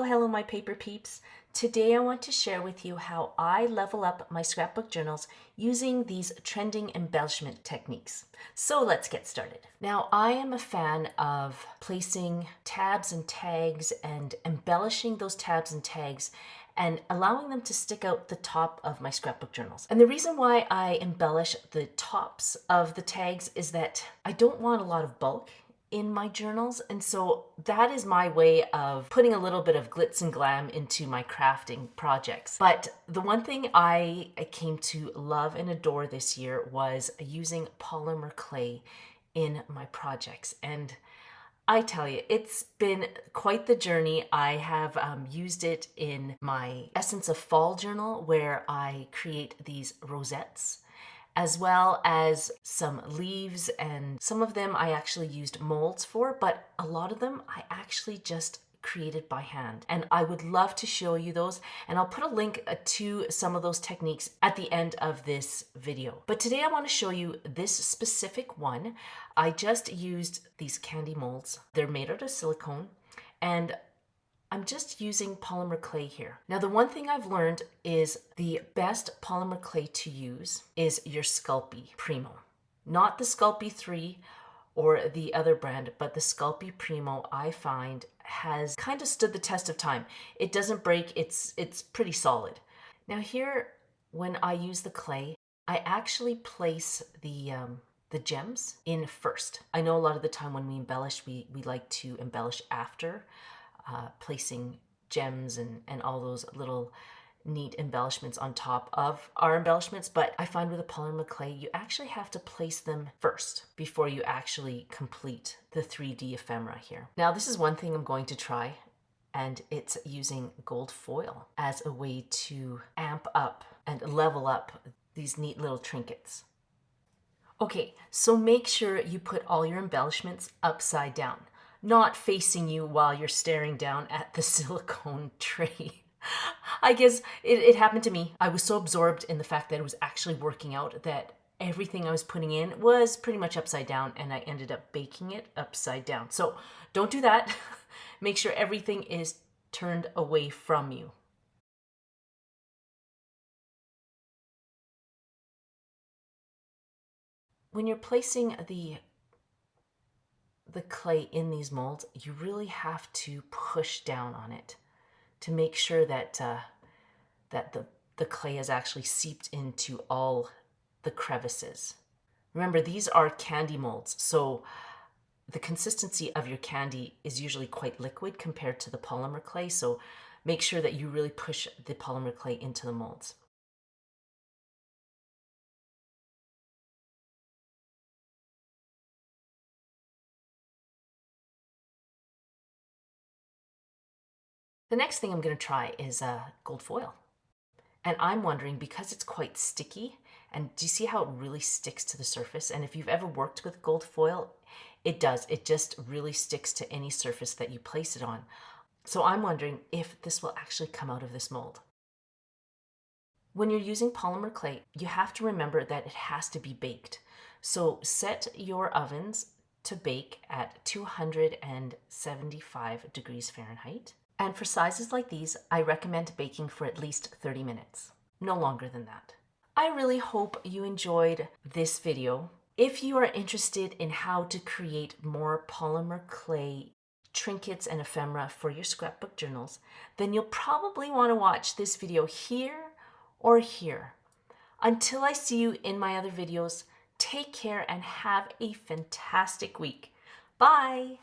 Hello my paper peeps. Today I want to share with you how I level up my scrapbook journals using these trending embellishment techniques. So let's get started. Now I am a fan of placing tabs and tags and embellishing those tabs and tags and allowing them to stick out the top of my scrapbook journals. And the reason why I embellish the tops of the tags is that I don't want a lot of bulk in my journals, and so that is my way of putting a little bit of glitz and glam into my crafting projects. But the one thing I came to love and adore this year was using polymer clay in my projects, and I tell you, it's been quite the journey. I have used it in my Essence of Fall journal where I create these rosettes, as well as some leaves, and some of them I actually used molds for, but a lot of them I actually just created by hand. And I would love to show you those, and I'll put a link to some of those techniques at the end of this video. But today I want to show you this specific one. I just used these candy molds. They're made out of silicone, and I'm just using polymer clay here. Now, the one thing I've learned is the best polymer clay to use is your Sculpey Primo. Not the Sculpey 3 or the other brand, but the Sculpey Primo I find has kind of stood the test of time. It doesn't break, it's pretty solid. Now here, when I use the clay, I actually place the gems in first. I know a lot of the time when we embellish, we like to embellish after, placing gems and all those little neat embellishments on top of our embellishments, but I find with a polymer clay, you actually have to place them first before you actually complete the 3D ephemera here. Now, this is one thing I'm going to try, and it's using gold foil as a way to amp up and level up these neat little trinkets. Okay, so make sure you put all your embellishments upside down, not facing you while you're staring down at the silicone tray. I guess it happened to me. I was so absorbed in the fact that it was actually working out that everything I was putting in was pretty much upside down, and I ended up baking it upside down. So don't do that. Make sure everything is turned away from you. When you're placing the clay in these molds, you really have to push down on it to make sure that the clay is actually seeped into all the crevices. Remember, these are candy molds, so the consistency of your candy is usually quite liquid compared to the polymer clay, so make sure that you really push the polymer clay into the molds. The next thing I'm going to try is gold foil. And I'm wondering, because it's quite sticky, and do you see how it really sticks to the surface? And if you've ever worked with gold foil, it does. It just really sticks to any surface that you place it on. So I'm wondering if this will actually come out of this mold. When you're using polymer clay, you have to remember that it has to be baked. So set your ovens to bake at 275 degrees Fahrenheit. And for sizes like these, I recommend baking for at least 30 minutes, no longer than that. I really hope you enjoyed this video. If you are interested in how to create more polymer clay trinkets and ephemera for your scrapbook journals, then you'll probably want to watch this video here or here. Until I see you in my other videos, take care and have a fantastic week. Bye!